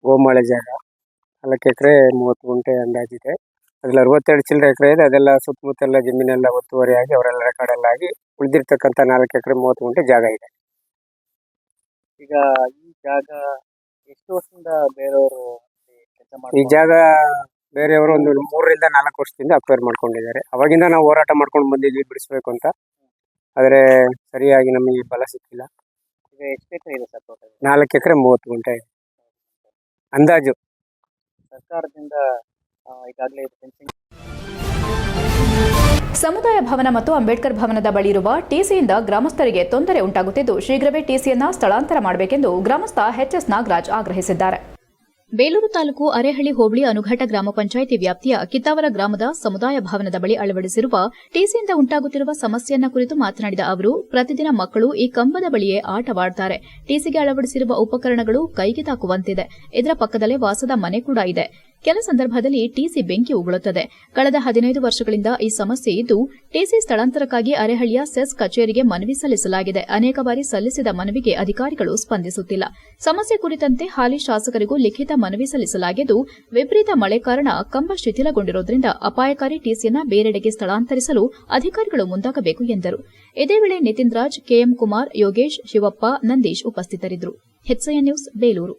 ಗೋಮಾಳೆ ಜಾಗ. 4 ಎಕರೆ 30 ಗುಂಟೆ ಅಂದಾಜಿದೆ. ಅದ್ರಲ್ಲಿ 62 ಚಿಲ್ಲರೆ ಎಕರೆ ಇದೆ. ಅದೆಲ್ಲ ಸುತ್ತಮುತ್ತೆಲ್ಲ ಜಮೀನೆಲ್ಲ ಒತ್ತುವರಿ ಆಗಿ ಅವರೆಲ್ಲ ರೆಕಾರ್ಡೆಲ್ಲ ಆಗಿ ಉಳಿದಿರ್ತಕ್ಕಂಥ 4 ಎಕರೆ 30 ಗುಂಟೆ ಜಾಗ ಇದೆ. ಈಗ ಈ ಜಾಗ ಎಷ್ಟು ವರ್ಷದಿಂದ ಬೇರೆಯವರು ಈ ಜಾಗ ಬೇರೆಯವರು ಒಂದು 3 ರಿಂದ 4 ವರ್ಷದಿಂದ ಅಕ್ವೈರ್ ಮಾಡ್ಕೊಂಡಿದ್ದಾರೆ. ಅವಾಗಿಂದ ನಾವು ಹೋರಾಟ ಮಾಡ್ಕೊಂಡು ಬಂದಿದ್ವಿ ಬಿಡಿಸ್ಬೇಕು ಅಂತ. ಆದರೆ ಸರಿಯಾಗಿ ನಮಗೆ ಬಲ ಸಿಕ್ಕಿಲ್ಲ. ಈಗ ಎಷ್ಟು ಎಕರೆ ಇದೆ ಸರ್ ಟೋಟಲ್? 4 ಎಕರೆ 30 ಗುಂಟೆ ಅಂದಾಜು. ಸರ್ಕಾರದಿಂದ ಈಗಾಗಲೇ ಫೆನ್ಸಿಂಗ್. ಸಮುದಾಯ ಭವನ ಮತ್ತು ಅಂಬೇಡ್ಕರ್ ಭವನದ ಬಳಿ ಇರುವ ಟಿಸಿಯಿಂದ ಗ್ರಾಮಸ್ಥರಿಗೆ ತೊಂದರೆ ಉಂಟಾಗುತ್ತಿದ್ದು ಶೀಘ್ರವೇ ಟಿಸಿಯನ್ನು ಸ್ಥಳಾಂತರ ಮಾಡಬೇಕೆಂದು ಗ್ರಾಮಸ್ಥ HS ನಾಗರಾಜ್ ಆಗ್ರಹಿಸಿದ್ದಾರೆ. ಬೇಲೂರು ತಾಲೂಕು ಅರೇಹಳ್ಳಿ ಹೋಬಳಿ ಅನುಘಟ ಗ್ರಾಮ ಪಂಚಾಯಿತಿ ವ್ಯಾಪ್ತಿಯ ಕಿತ್ತಾವರ ಗ್ರಾಮದ ಸಮುದಾಯ ಭವನದ ಬಳಿ ಅಳವಡಿಸಿರುವ ಟಿಸಿಯಿಂದ ಉಂಟಾಗುತ್ತಿರುವ ಸಮಸ್ಯೆಯನ್ನ ಕುರಿತು ಮಾತನಾಡಿದ ಅವರು, ಪ್ರತಿದಿನ ಮಕ್ಕಳು ಈ ಕಂಬದ ಬಳಿಯೇ ಆಟವಾಡುತ್ತಾರೆ. ಟಿಸಿಗೆ ಅಳವಡಿಸಿರುವ ಉಪಕರಣಗಳು ಕೈಗೆ ತಾಕುವಂತಿದೆ. ಇದರ ಪಕ್ಕದಲ್ಲೇ ವಾಸದ ಮನೆ ಕೂಡ ಇದೆ. ಕೆಲ ಸಂದರ್ಭದಲ್ಲಿ ಟಿಸಿ ಬೆಂಕಿ ಉಗುಳುತ್ತದೆ. ಕಳೆದ 15 ವರ್ಷಗಳಿಂದ ಈ ಸಮಸ್ಯೆ ಇದ್ದು ಟಿಸಿ ಸ್ಥಳಾಂತರಕ್ಕಾಗಿ ಅರೇಹಳ್ಳಿಯ ಸೆಸ್ ಕಚೇರಿಗೆ ಮನವಿ ಸಲ್ಲಿಸಲಾಗಿದೆ. ಅನೇಕ ಬಾರಿ ಸಲ್ಲಿಸಿದ ಮನವಿಗೆ ಅಧಿಕಾರಿಗಳು ಸ್ಪಂದಿಸುತ್ತಿಲ್ಲ. ಸಮಸ್ಯೆ ಕುರಿತಂತೆ ಹಾಲಿ ಶಾಸಕರಿಗೂ ಲಿಖಿತ ಮನವಿ ಸಲ್ಲಿಸಲಾಗಿದ್ದು ವಿಪರೀತ ಮಳೆ ಕಾರಣ ಕಂಬ ಶಿಥಿಲಗೊಂಡಿರುವುದರಿಂದ ಅಪಾಯಕಾರಿ ಟಿಸಿಯನ್ನು ಬೇರೆಡೆಗೆ ಸ್ಥಳಾಂತರಿಸಲು ಅಧಿಕಾರಿಗಳು ಮುಂದಾಗಬೇಕು ಎಂದರು. ಇದೇ ವೇಳೆ ನಿತಿನ್ ರಾಜ್, KM ಕುಮಾರ್, ಯೋಗೇಶ್, ಶಿವಪ್ಪ, ನಂದೀಶ್ ಉಪಸ್ಥಿತರಿದ್ದರು. HCN news, Belur.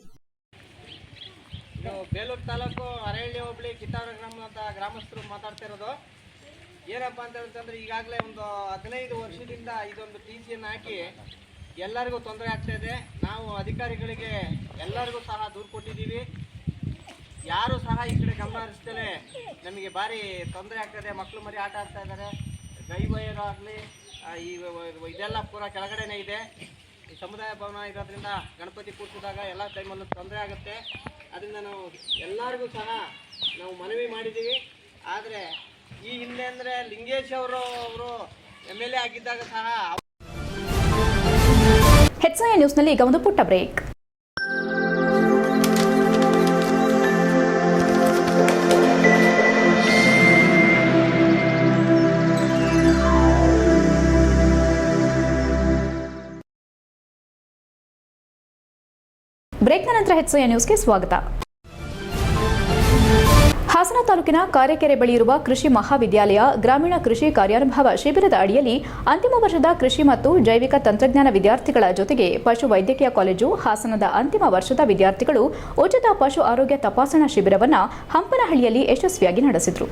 ಬೇಲೂರು ತಾಲೂಕು ಅರೇಹಳ್ಳಿ ಹೋಬಳಿ ಕಿತ್ತಾವರ ಗ್ರಾಮದ ಗ್ರಾಮಸ್ಥರು ಮಾತಾಡ್ತಿರೋದು ಏನಪ್ಪ ಅಂತ ಹೇಳ್ತಂದ್ರೆ, ಈಗಾಗಲೇ ಒಂದು 15 ವರ್ಷದಿಂದ ಇದೊಂದು ಟಿಸಿಯನ್ನು ಹಾಕಿ ಎಲ್ಲರಿಗೂ ತೊಂದರೆ ಆಗ್ತಾ ಇದೆ. ನಾವು ಅಧಿಕಾರಿಗಳಿಗೆ ಎಲ್ಲರಿಗೂ ಸಹ ದೂರು ಕೊಟ್ಟಿದ್ದೀವಿ. ಯಾರು ಸಹ ಈ ಕಡೆ ಗಮನ ಹರಿಸ್ತಲೇ ನಮಗೆ ಭಾರಿ ತೊಂದರೆ ಆಗ್ತಾಯಿದೆ. ಮಕ್ಕಳು ಮರಿ ಆಟ ಆಡ್ತಾ ಇದ್ದಾರೆ. ಗೈ ವೈರ್ ಆಗಲಿ ಇದೆಲ್ಲ ಪೂರ ಕೆಳಗಡೆನೇ ಇದೆ. ಈ ಸಮುದಾಯ ಭವನ ಇರೋದ್ರಿಂದ ಗಣಪತಿ ಕೂರಿಸಿದಾಗ ಎಲ್ಲ ಟೈಮಲ್ಲೂ ತೊಂದರೆ ಆಗುತ್ತೆ. ಅದರಿಂದ ನಾವು ಎಲ್ಲರಿಗೂ ಸಹ ನಾವು ಮನವಿ ಮಾಡಿದ್ದೀವಿ. ಆದರೆ ಈ ಹಿಂದೆ ಅಂದರೆ ಲಿಂಗೇಶ್ ಅವರು MLA ಆಗಿದ್ದಾಗ ಸಹ. HCN ನ್ಯೂಸ್ನಲ್ಲಿ ಈಗ ಒಂದು ಪುಟ್ಟ ಬ್ರೇಕ್. ಬ್ರೇಕ್ನ ನಂತರ HCI ನ್ಯೂಸ್ಗೆ ಸ್ವಾಗತ. ಹಾಸನ ತಾಲೂಕಿನ ಕಾರೆಕೆರೆ ಬಳಿ ಇರುವ ಕೃಷಿ ಮಹಾವಿದ್ಯಾಲಯ ಗ್ರಾಮೀಣ ಕೃಷಿ ಕಾರ್ಯಾನುಭವ ಶಿಬಿರದ ಅಡಿಯಲ್ಲಿ ಅಂತಿಮ ವರ್ಷದ ಕೃಷಿ ಮತ್ತು ಜೈವಿಕ ತಂತ್ರಜ್ಞಾನ ವಿದ್ಯಾರ್ಥಿಗಳ ಜೊತೆಗೆ ಪಶು ವೈದ್ಯಕೀಯ ಕಾಲೇಜು ಹಾಸನದ ಅಂತಿಮ ವರ್ಷದ ವಿದ್ಯಾರ್ಥಿಗಳು ಉಚಿತ ಪಶು ಆರೋಗ್ಯ ತಪಾಸಣಾ ಶಿಬಿರವನ್ನು ಹಂಪನಹಳ್ಳಿಯಲ್ಲಿ ಯಶಸ್ವಿಯಾಗಿ ನಡೆಸಿದರು.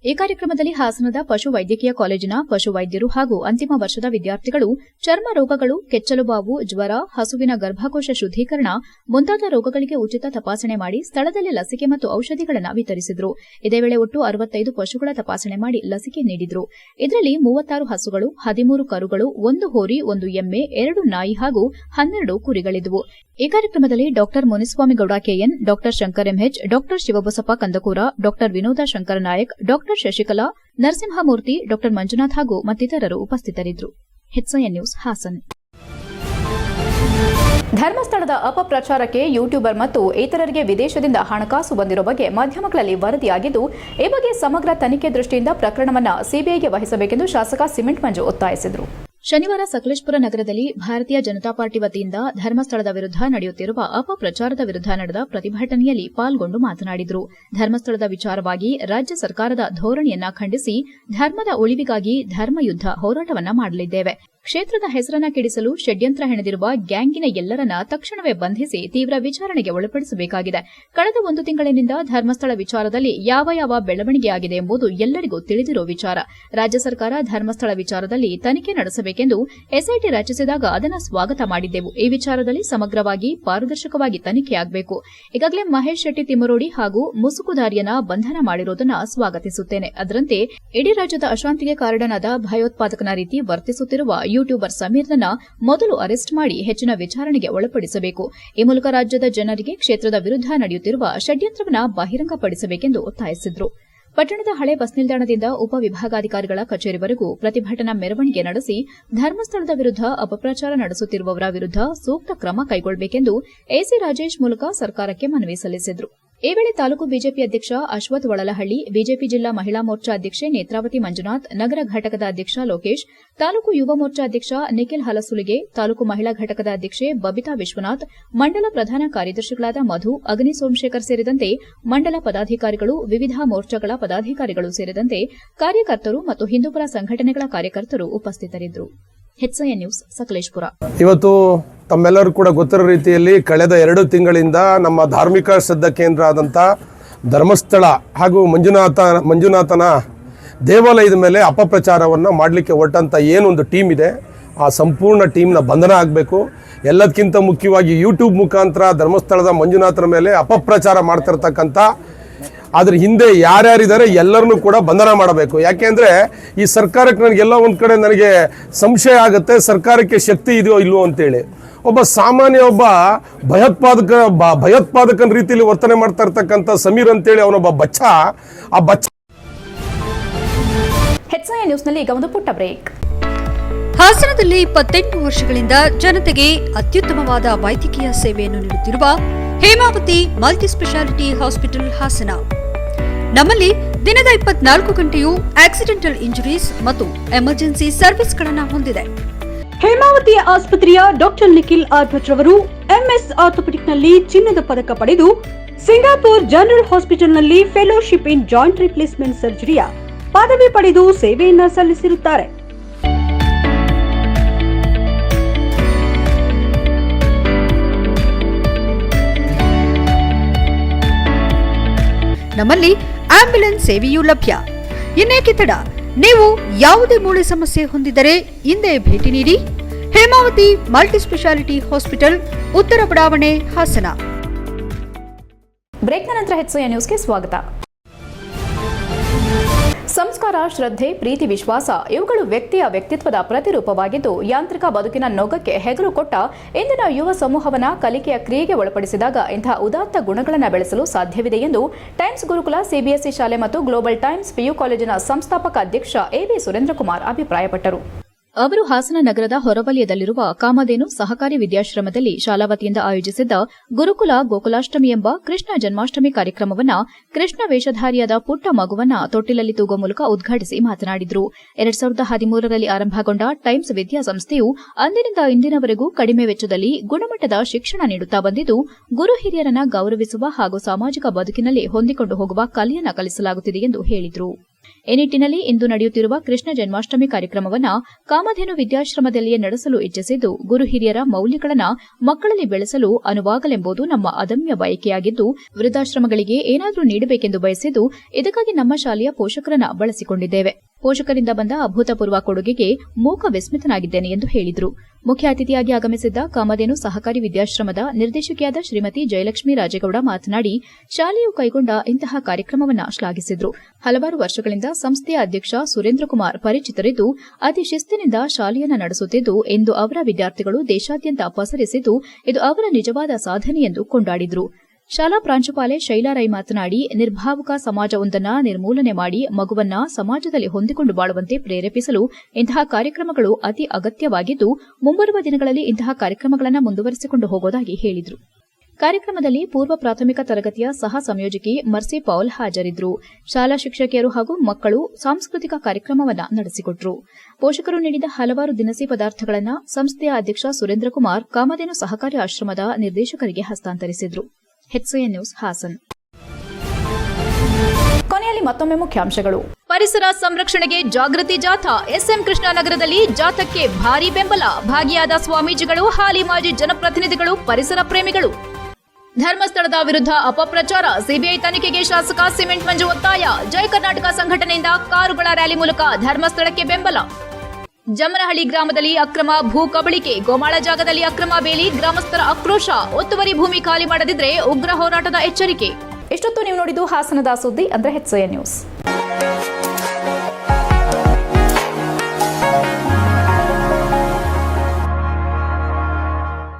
ಈ ಕಾರ್ಯಕ್ರಮದಲ್ಲಿ ಹಾಸನದ ಪಶು ವೈದ್ಯಕೀಯ ಕಾಲೇಜಿನ ಪಶು ವೈದ್ಯರು ಹಾಗೂ ಅಂತಿಮ ವರ್ಷದ ವಿದ್ಯಾರ್ಥಿಗಳು ಚರ್ಮ ರೋಗಗಳು, ಕೆಚ್ಚಲುಬಾವು, ಜ್ವರ, ಹಸುವಿನ ಗರ್ಭಕೋಶ ಶುದ್ದೀಕರಣ ಮುಂತಾದ ರೋಗಗಳಿಗೆ ಉಚಿತ ತಪಾಸಣೆ ಮಾಡಿ ಸ್ಥಳದಲ್ಲೇ ಲಸಿಕೆ ಮತ್ತು ಔಷಧಿಗಳನ್ನು ವಿತರಿಸಿದರು. ಇದೇ ವೇಳೆ ಒಟ್ಟು 65 ಪಶುಗಳ ತಪಾಸಣೆ ಮಾಡಿ ಲಸಿಕೆ ನೀಡಿದರು. ಇದರಲ್ಲಿ 36 ಹಸುಗಳು, 13 ಕರುಗಳು, 1 ಹೋರಿ, 1 ಎಮ್ಮೆ, 2 ನಾಯಿ ಹಾಗೂ 12 ಕುರಿಗಳಿದ್ದವು. ಈ ಕಾರ್ಯಕ್ರಮದಲ್ಲಿ ಡಾ ಮುನಿಸ್ವಾಮಿಗೌಡ ಕೆಎನ್, ಡಾ ಶಂಕರ್ ಎಂಎಚ್, ಡಾ ಶಿವಬಸಪ್ಪ ಕಂದಕೂರ, ಡಾ ವಿನೋದ ಶಂಕರ ನಾಯಕ್, ಡಾ ಶಶಿಕಲಾ, ನರಸಿಂಹಮೂರ್ತಿ, ಡಾ ಮಂಜುನಾಥ್ ಹಾಗೂ ಮತ್ತಿತರರು ಉಪಸ್ಥಿತರಿದ್ದರು. HCI news Hassan. ಧರ್ಮಸ್ಥಳದ ಅಪಪ್ರಚಾರಕ್ಕೆ ಯೂಟ್ಯೂಬರ್ ಮತ್ತು ಇತರರಿಗೆ ವಿದೇಶದಿಂದ ಹಣಕಾಸು ಬಂದಿರುವ ಬಗ್ಗೆ ಮಾಧ್ಯಮಗಳಲ್ಲಿ ವರದಿಯಾಗಿದ್ದು, ಈ ಬಗ್ಗೆ ಸಮಗ್ರ ತನಿಖೆ ದೃಷ್ಟಿಯಿಂದ ಪ್ರಕರಣವನ್ನು ಸಿಬಿಐಗೆ ವಹಿಸಬೇಕೆಂದು ಶಾಸಕ ಸಿಮೆಂಟ್ ಮಂಜು ಒತ್ತಾಯಿಸಿದರು. ಶನಿವಾರ ಸಕಲೇಶಪುರ ನಗರದಲ್ಲಿ ಭಾರತೀಯ ಜನತಾ ಪಾರ್ಟಿ ವತಿಯಿಂದ ಧರ್ಮಸ್ಥಳದ ವಿರುದ್ಧ ನಡೆಯುತ್ತಿರುವ ಅಪಪ್ರಚಾರದ ವಿರುದ್ಧ ನಡೆದ ಪ್ರತಿಭಟನೆಯಲ್ಲಿ ಪಾಲ್ಗೊಂಡು ಮಾತನಾಡಿದರು. ಧರ್ಮಸ್ಥಳದ ವಿಚಾರವಾಗಿ ರಾಜ್ಯ ಸರ್ಕಾರದ ಧೋರಣೆಯನ್ನ ಖಂಡಿಸಿ ಧರ್ಮದ ಉಳಿವಿಗಾಗಿ ಧರ್ಮಯುದ್ಧ ಹೋರಾಟವನ್ನ ಮಾಡಲಿದ್ದೇವೆ. ಕ್ಷೇತ್ರದ ಹೆಸರನ್ನ ಕೆಡಿಸಲು ಷಡ್ಯಂತ್ರ ಹೆಣೆದಿರುವ ಗ್ಯಾಂಗಿನ ಎಲ್ಲರನ್ನ ತಕ್ಷಣವೇ ಬಂಧಿಸಿ ತೀವ್ರ ವಿಚಾರಣೆಗೆ ಒಳಪಡಿಸಬೇಕಾಗಿದೆ. ಕಳೆದ 1 ತಿಂಗಳಿನಿಂದ ಧರ್ಮಸ್ಥಳ ವಿಚಾರದಲ್ಲಿ ಯಾವ ಬೆಳವಣಿಗೆಯಾಗಿದೆ ಎಂಬುದು ಎಲ್ಲರಿಗೂ ತಿಳಿದಿರೋ ವಿಚಾರ. ರಾಜ್ಯ ಸರ್ಕಾರ ಧರ್ಮಸ್ಥಳ ವಿಚಾರದಲ್ಲಿ ತನಿಖೆ ನಡೆಸಬೇಕೆಂದು ಎಸ್ಐಟಿ ರಚಿಸಿದಾಗ ಅದನ್ನು ಸ್ವಾಗತ ಮಾಡಿದ್ದೆವು. ಈ ವಿಚಾರದಲ್ಲಿ ಸಮಗ್ರವಾಗಿ ಪಾರದರ್ಶಕವಾಗಿ ತನಿಖೆಯಾಗಬೇಕು. ಈಗಾಗಲೇ ಮಹೇಶ್ ಶೆಟ್ಟಿ ತಿಮ್ಮರೋಡಿ ಹಾಗೂ ಮುಸುಕುದಾರಿಯನ್ನ ಬಂಧನ ಮಾಡಿರುವುದನ್ನು ಸ್ವಾಗತಿಸುತ್ತೇನೆ. ಅದರಂತೆ ಇಡೀ ರಾಜ್ಯದ ಅಶಾಂತಿಗೆ ಕಾರಣನಾದ ಭಯೋತ್ಪಾದಕನ ರೀತಿ ವರ್ತಿಸುತ್ತಿರುವ ಯೂಟ್ಯೂಬರ್ ಸಮೀರ್ನನ್ನ ಮೊದಲು ಅರೆಸ್ಟ್ ಮಾಡಿ ಹೆಚ್ಚಿನ ವಿಚಾರಣೆಗೆ ಒಳಪಡಿಸಬೇಕು. ಈ ಮೂಲಕ ರಾಜ್ಯದ ಜನರಿಗೆ ಕ್ಷೇತ್ರದ ವಿರುದ್ಧ ನಡೆಯುತ್ತಿರುವ ಷಡ್ಯಂತ್ರವನ್ನು ಬಹಿರಂಗಪಡಿಸಬೇಕೆಂದು ಒತ್ತಾಯಿಸಿದರು. ಪಟ್ಟಣದ ಹಳೆ ಬಸ್ ನಿಲ್ದಾಣದಿಂದ ಉಪವಿಭಾಗಾಧಿಕಾರಿಗಳ ಕಚೇರಿವರೆಗೂ ಪ್ರತಿಭಟನಾ ಮೆರವಣಿಗೆ ನಡೆಸಿ ಧರ್ಮಸ್ಥಳದ ವಿರುದ್ಧ ಅಪಪ್ರಚಾರ ನಡೆಸುತ್ತಿರುವವರ ವಿರುದ್ಧ ಸೂಕ್ತ ಕ್ರಮ ಕೈಗೊಳ್ಳಬೇಕೆಂದು ಎಸಿ ರಾಜೇಶ್ ಮೂಲಕ ಸರ್ಕಾರಕ್ಕೆ ಮನವಿ ಸಲ್ಲಿಸಿದರು. ಈ ವೇಳೆ ತಾಲೂಕು ಬಿಜೆಪಿ ಅಧ್ಯಕ್ಷ ಅಶ್ವಥ್ ವಳಲಹಳ್ಳಿ, ಬಿಜೆಪಿ ಜಿಲ್ಲಾ ಮಹಿಳಾ ಮೋರ್ಚಾ ಅಧ್ಯಕ್ಷೆ ನೇತ್ರಾವತಿ ಮಂಜುನಾಥ್, ನಗರ ಘಟಕದ ಅಧ್ಯಕ್ಷ ಲೋಕೇಶ್, ತಾಲೂಕು ಯುವ ಮೋರ್ಚಾ ಅಧ್ಯಕ್ಷ ನಿಖಿಲ್ ಹಲಸುಲಿಗೆ, ತಾಲೂಕು ಮಹಿಳಾ ಘಟಕದ ಅಧ್ಯಕ್ಷೆ ಬಬಿತಾ ವಿಶ್ವನಾಥ್, ಮಂಡಲ ಪ್ರಧಾನ ಕಾರ್ಯದರ್ಶಿಗಳಾದ ಮಧು, ಅಗ್ನಿ ಸೋಮಶೇಖರ್ ಸೇರಿದಂತೆ ಮಂಡಲ ಪದಾಧಿಕಾರಿಗಳು, ವಿವಿಧ ಮೋರ್ಚಾಗಳ ಪದಾಧಿಕಾರಿಗಳು ಸೇರಿದಂತೆ ಕಾರ್ಯಕರ್ತರು ಮತ್ತು ಹಿಂದೂಪರ ಸಂಘಟನೆಗಳ ಕಾರ್ಯಕರ್ತರು ಉಪಸ್ಥಿತರಿದ್ದರು. HCI news Sakleshpur. ಇವತ್ತು ತಮ್ಮೆಲ್ಲರೂ ಕೂಡ ಗೊತ್ತಿರೋ ರೀತಿಯಲ್ಲಿ ಕಳೆದ 2 ತಿಂಗಳಿಂದ ನಮ್ಮ ಧಾರ್ಮಿಕ ಶ್ರದ್ಧಾ ಕೇಂದ್ರ ಆದಂಥ ಧರ್ಮಸ್ಥಳ ಹಾಗೂ ಮಂಜುನಾಥನ ದೇವಾಲಯದ ಮೇಲೆ ಅಪಪ್ರಚಾರವನ್ನು ಮಾಡಲಿಕ್ಕೆ ಹೊರಟಂಥ ಏನೊಂದು ಟೀಮ್ ಇದೆ, ಆ ಸಂಪೂರ್ಣ ಟೀಮ್ನ ಬಂಧನ ಆಗಬೇಕು. ಎಲ್ಲದಕ್ಕಿಂತ ಮುಖ್ಯವಾಗಿ ಯೂಟ್ಯೂಬ್ ಮುಖಾಂತರ ಧರ್ಮಸ್ಥಳದ ಮಂಜುನಾಥನ ಮೇಲೆ ಅಪಪ್ರಚಾರ ಮಾಡ್ತಿರ್ತಕ್ಕಂಥ ಅದ್ರ ಹಿಂದೆ ಯಾರ್ಯಾರಿದ್ದಾರೆ ಎಲ್ಲರನ್ನೂ ಕೂಡ ಬಂಧನ ಮಾಡಬೇಕು. ಯಾಕೆಂದರೆ ಈ ಸರ್ಕಾರಕ್ಕೆ ನನಗೆಲ್ಲ ಒಂದು ಕಡೆ ನನಗೆ ಸಂಶಯ ಆಗುತ್ತೆ, ಸರ್ಕಾರಕ್ಕೆ ಶಕ್ತಿ ಇದೆಯೋ ಇಲ್ವೋ ಅಂತೇಳಿ. ಒಬ್ಬ ಸಾಮಾನ್ಯ ಭಯೋತ್ಪಾದಕನ ರೀತಿಯಲ್ಲಿ ವರ್ತನೆ ಮಾಡ್ತಾ ಇರ್ತಕ್ಕಂಥ ಸಮೀರ್ ಅಂತೇಳಿ ಅವನೊಬ್ಬ ಬಚ್ಚ. ಆ ಬಚ್ಚ. HCI ನ್ಯೂಸ್ನಲ್ಲಿ ಈಗ ಒಂದು ಪುಟ್ಟ ಬ್ರೇಕ್. ಹಾಸನದಲ್ಲಿ 28 ವರ್ಷಗಳಿಂದ ಜನತೆಗೆ ಅತ್ಯುತ್ತಮವಾದ ವೈದ್ಯಕೀಯ ಸೇವೆಯನ್ನು ನೀಡುತ್ತಿರುವ Hemavathi multi speciality hospital Hassan. ನಮ್ಮಲ್ಲಿ ದಿನದ 24 ಗಂಟೆಯೂ ಆಕ್ಸಿಡೆಂಟಲ್ ಇಂಜುರೀಸ್ ಮತ್ತು ಎಮರ್ಜೆನ್ಸಿ ಸರ್ವಿಸ್ಗಳನ್ನು ಹೊಂದಿದೆ. ಹೇಮಾವತಿ ಆಸ್ಪತ್ರೆಯ ಡಾಕ್ಟರ್ ನಿಖಿಲ್ ಆರ್ ಭಟ್ ರವರು ಎಂಎಸ್ ಆರ್ಥೋಪೆಡಿಕ್ನಲ್ಲಿ ಚಿನ್ನದ ಪದಕ ಪಡೆದು ಸಿಂಗಾಪುರ್ ಜನರಲ್ ಹಾಸ್ಪಿಟಲ್ನಲ್ಲಿ ಫೆಲೋಶಿಪ್ ಇನ್ ಜಾಯಿಂಟ್ ರಿಪ್ಲೇಸ್ಮೆಂಟ್ ಸರ್ಜರಿಯ ಪದವಿ ಪಡೆದು ಸೇವೆಯನ್ನ ಸಲ್ಲಿಸಿರುತ್ತಾರೆ. ನಮ್ಮಲ್ಲಿ ಆಂಬ್ಯುಲೆನ್ಸ್ ಸೇವೆಯೂ ಲಭ್ಯ. ಇನ್ನೇಕೆ ತಡ, ನೀವು ಯಾವುದೇ ಮೂಳೆ ಸಮಸ್ಯೆ ಹೊಂದಿದರೆ ಹಿಂದೆ ಭೇಟಿ ನೀಡಿ. ಹೇಮಾವತಿ ಮಲ್ಟಿ ಸ್ಪೆಷಾಲಿಟಿ ಹಾಸ್ಪಿಟಲ್, ಉತ್ತರ ಬಡಾವಣೆ, ಹಾಸನ. ಬ್ರೇಕ್ನ ನಂತರ HCI ನ್ಯೂಸ್ಗೆ ಸ್ವಾಗತ. ಸಂಸ್ಕಾರ, ಶ್ರದ್ಧೆ, ಪ್ರೀತಿ, ವಿಶ್ವಾಸ ಇವುಗಳು ವ್ಯಕ್ತಿಯ ವ್ಯಕ್ತಿತ್ವದ ಪ್ರತಿರೂಪವಾಗಿದ್ದು ಯಾಂತ್ರಿಕ ಬದುಕಿನ ನೊಗಕ್ಕೆ ಹೆಗಲು ಕೊಟ್ಟ ಇಂದಿನ ಯುವ ಸಮೂಹವನ್ನು ಕಲಿಕೆಯ ಕ್ರಿಯೆಗೆ ಒಳಪಡಿಸಿದಾಗ ಇಂತಹ ಉದಾತ್ತ ಗುಣಗಳನ್ನು ಬೆಳೆಸಲು ಸಾಧ್ಯವಿದೆ ಎಂದು ಟೈಮ್ಸ್ ಗುರುಕುಲ ಸಿಬಿಎಸ್ಇ ಶಾಲೆ ಮತ್ತು ಗ್ಲೋಬಲ್ ಟೈಮ್ಸ್ PU ಕಾಲೇಜಿನ ಸಂಸ್ಥಾಪಕ ಅಧ್ಯಕ್ಷ AB ಸುರೇಂದ್ರಕುಮಾರ್ ಅಭಿಪ್ರಾಯಪಟ್ಟರು. ಅವರು ಹಾಸನ ನಗರದ ಹೊರವಲಯದಲ್ಲಿರುವ ಕಾಮಧೇನು ಸಹಕಾರಿ ವಿದ್ಯಾಶ್ರಮದಲ್ಲಿ ಶಾಲಾ ವತಿಯಿಂದ ಆಯೋಜಿಸಿದ್ದ ಗುರುಕುಲ ಗೋಕುಲಾಷ್ಟಮಿ ಎಂಬ ಕೃಷ್ಣ ಜನ್ಮಾಷ್ಟಮಿ ಕಾರ್ಯಕ್ರಮವನ್ನು ಕೃಷ್ಣ ವೇಷಧಾರಿಯಾದ ಪುಟ್ಟ ಮಗುವನ್ನ ತೊಟ್ಟಿಲಲ್ಲಿ ತೂಗುವ ಮೂಲಕ ಉದ್ಘಾಟಿಸಿ ಮಾತನಾಡಿದರು. 2013ರಲ್ಲಿ ಆರಂಭಗೊಂಡ ಟೈಮ್ಸ್ ವಿದ್ಯಾಸಂಸ್ಥೆಯು ಅಂದಿನಿಂದ ಇಂದಿನವರೆಗೂ ಕಡಿಮೆ ವೆಚ್ಚದಲ್ಲಿ ಗುಣಮಟ್ಟದ ಶಿಕ್ಷಣ ನೀಡುತ್ತಾ ಬಂದಿದ್ದು, ಗುರು ಹಿರಿಯರನ್ನ ಗೌರವಿಸುವ ಹಾಗೂ ಸಾಮಾಜಿಕ ಬದುಕಿನಲ್ಲಿ ಹೊಂದಿಕೊಂಡು ಹೋಗುವ ಕಲೆಯನ್ನು ಕಲಿಸಲಾಗುತ್ತಿದೆ ಎಂದು ಹೇಳಿದರು. ಈ ನಿಟ್ಟಿನಲ್ಲಿ ಇಂದು ನಡೆಯುತ್ತಿರುವ ಕೃಷ್ಣ ಜನ್ಮಾಷ್ಟಮಿ ಕಾರ್ಯಕ್ರಮವನ್ನು ಕಾಮಧೇನು ವಿದ್ಯಾಶ್ರಮದಲ್ಲಿಯೇ ನಡೆಸಲು ಇಚ್ಛಿಸಿದ್ದು, ಗುರು ಹಿರಿಯರ ಮೌಲ್ಯಗಳನ್ನು ಮಕ್ಕಳಲ್ಲಿ ಬೆಳೆಸಲು ಅನುವಾಗಲೆಂಬುದು ನಮ್ಮ ಅದಮ್ಯ ಬಯಕೆಯಾಗಿದ್ದು, ವೃದ್ಧಾಶ್ರಮಗಳಿಗೆ ಏನಾದರೂ ನೀಡಬೇಕೆಂದು ಬಯಸಿದ್ದು, ಇದಕ್ಕಾಗಿ ನಮ್ಮ ಶಾಲೆಯ ಪೋಷಕರನ್ನ ಬಳಸಿಕೊಂಡಿದ್ದೇವೆ. ಪೋಷಕರಿಂದ ಬಂದ ಅಭೂತಪೂರ್ವ ಕೊಡುಗೆಗೆ ಮೂಕ ವಿಸ್ಮಿತನಾಗಿದ್ದೇನೆ ಎಂದು ಹೇಳಿದರು. ಮುಖ್ಯ ಅತಿಥಿಯಾಗಿ ಆಗಮಿಸಿದ್ದ ಕಾಮಧೇನು ಸಹಕಾರಿ ವಿದ್ಯಾಶ್ರಮದ ನಿರ್ದೇಶಕಿಯಾದ ಶ್ರೀಮತಿ ಜಯಲಕ್ಷ್ಮಿ ರಾಜೇಗೌಡ ಮಾತನಾಡಿ, ಶಾಲೆಯು ಕೈಗೊಂಡ ಇಂತಹ ಕಾರ್ಯಕ್ರಮವನ್ನು ಶ್ಲಾಘಿಸಿದರು. ಹಲವಾರು ವರ್ಷಗಳಿಂದ ಸಂಸ್ಥೆಯ ಅಧ್ಯಕ್ಷ ಸುರೇಂದ್ರಕುಮಾರ್ ಪರಿಚಿತರಿದ್ದು, ಅತಿ ಶಿಸ್ತಿನಿಂದ ಶಾಲೆಯನ್ನು ನಡೆಸುತ್ತಿದ್ದು, ಇಂದು ಅವರ ವಿದ್ಯಾರ್ಥಿಗಳು ದೇಶಾದ್ಯಂತ ಪಸರಿಸಿದ್ದು, ಇದು ಅವರ ನಿಜವಾದ ಸಾಧನೆ ಎಂದು ಕೊಂಡಾಡಿದರು. ಶಾಲಾ ಪ್ರಾಂಶುಪಾಲೆ ಶೈಲಾ ರೈ ಮಾತನಾಡಿ, ನಿರ್ಭಾವುಕ ಸಮಾಜವೊಂದನ್ನು ನಿರ್ಮೂಲನೆ ಮಾಡಿ ಮಗುವನ್ನ ಸಮಾಜದಲ್ಲಿ ಹೊಂದಿಕೊಂಡು ಬಾಳುವಂತೆ ಪ್ರೇರೇಪಿಸಲು ಇಂತಹ ಕಾರ್ಯಕ್ರಮಗಳು ಅತಿ ಅಗತ್ಯವಾಗಿದ್ದು, ಮುಂಬರುವ ದಿನಗಳಲ್ಲಿ ಇಂತಹ ಕಾರ್ಯಕ್ರಮಗಳನ್ನು ಮುಂದುವರಿಸಿಕೊಂಡು ಹೋಗುವುದಾಗಿ ಹೇಳಿದರು. ಕಾರ್ಯಕ್ರಮದಲ್ಲಿ ಪೂರ್ವ ಪ್ರಾಥಮಿಕ ತರಗತಿಯ ಸಹ ಸಂಯೋಜಕಿ ಮರ್ಸಿ ಪೌಲ್ ಹಾಜರಿದ್ದರು. ಶಾಲಾ ಶಿಕ್ಷಕಿಯರು ಹಾಗೂ ಮಕ್ಕಳು ಸಾಂಸ್ಕೃತಿಕ ಕಾರ್ಯಕ್ರಮವನ್ನು ನಡೆಸಿಕೊಟ್ಟರು. ಪೋಷಕರು ನೀಡಿದ ಹಲವಾರು ದಿನಸಿ ಪದಾರ್ಥಗಳನ್ನು ಸಂಸ್ಥೆಯ ಅಧ್ಯಕ್ಷ ಸುರೇಂದ್ರಕುಮಾರ್ ಕಾಮಧೇನು ಸಹಕಾರಿ ಆಶ್ರಮದ ನಿರ್ದೇಶಕರಿಗೆ ಹಸ್ತಾಂತರಿಸಿದರು. HCN news Hassan. ಕೊನೆಯಲ್ಲಿ ಮತ್ತೊಮ್ಮೆ ಮುಖ್ಯಾಂಶಗಳು. ಪರಿಸರ ಸಂರಕ್ಷಣೆಗೆ ಜಾಗೃತಿ ಜಾಥಾ. SM ಕೃಷ್ಣನಗರದಲ್ಲಿ ಜಾಥಾಕ್ಕೆ ಭಾರೀ ಬೆಂಬಲ. ಭಾಗಿಯಾದ ಸ್ವಾಮೀಜಿಗಳು, ಹಾಲಿ ಮಾಜಿ ಜನಪ್ರತಿನಿಧಿಗಳು, ಪರಿಸರ ಪ್ರೇಮಿಗಳು. ಧರ್ಮಸ್ಥಳದ ವಿರುದ್ಧ ಅಪಪ್ರಚಾರ. ಸಿಬಿಐ ತನಿಖೆಗೆ ಶಾಸಕ ಸಿಮೆಂಟ್ ಮಂಜು ಒತ್ತಾಯ. ಜಯ ಕರ್ನಾಟಕ ಸಂಘಟನೆಯಿಂದ ಕಾರುಗಳ ರ್ಯಾಲಿ ಮೂಲಕ ಧರ್ಮಸ್ಥಳಕ್ಕೆ ಬೆಂಬಲ. ಜಮನಹಳ್ಳಿ ಗ್ರಾಮದಲ್ಲಿ ಅಕ್ರಮ ಭೂ ಕಬಳಿಕೆ. ಗೋಮಾಳ ಜಾಗದಲ್ಲಿ ಅಕ್ರಮ ಬೇಲಿ. ಗ್ರಾಮಸ್ಥರ ಆಕ್ರೋಶ. ಒತ್ತುವರಿ ಭೂಮಿ ಖಾಲಿ ಮಾಡದಿದ್ರೆ ಉಗ್ರ ಹೋರಾಟದ ಎಚ್ಚರಿಕೆ. ಇಷ್ಟೊತ್ತು ನೀವು ನೋಡಿದ್ದು ಹಾಸನದ ಸುದ್ದಿ ಅಂದ್ರೆ HCN ನ್ಯೂಸ್.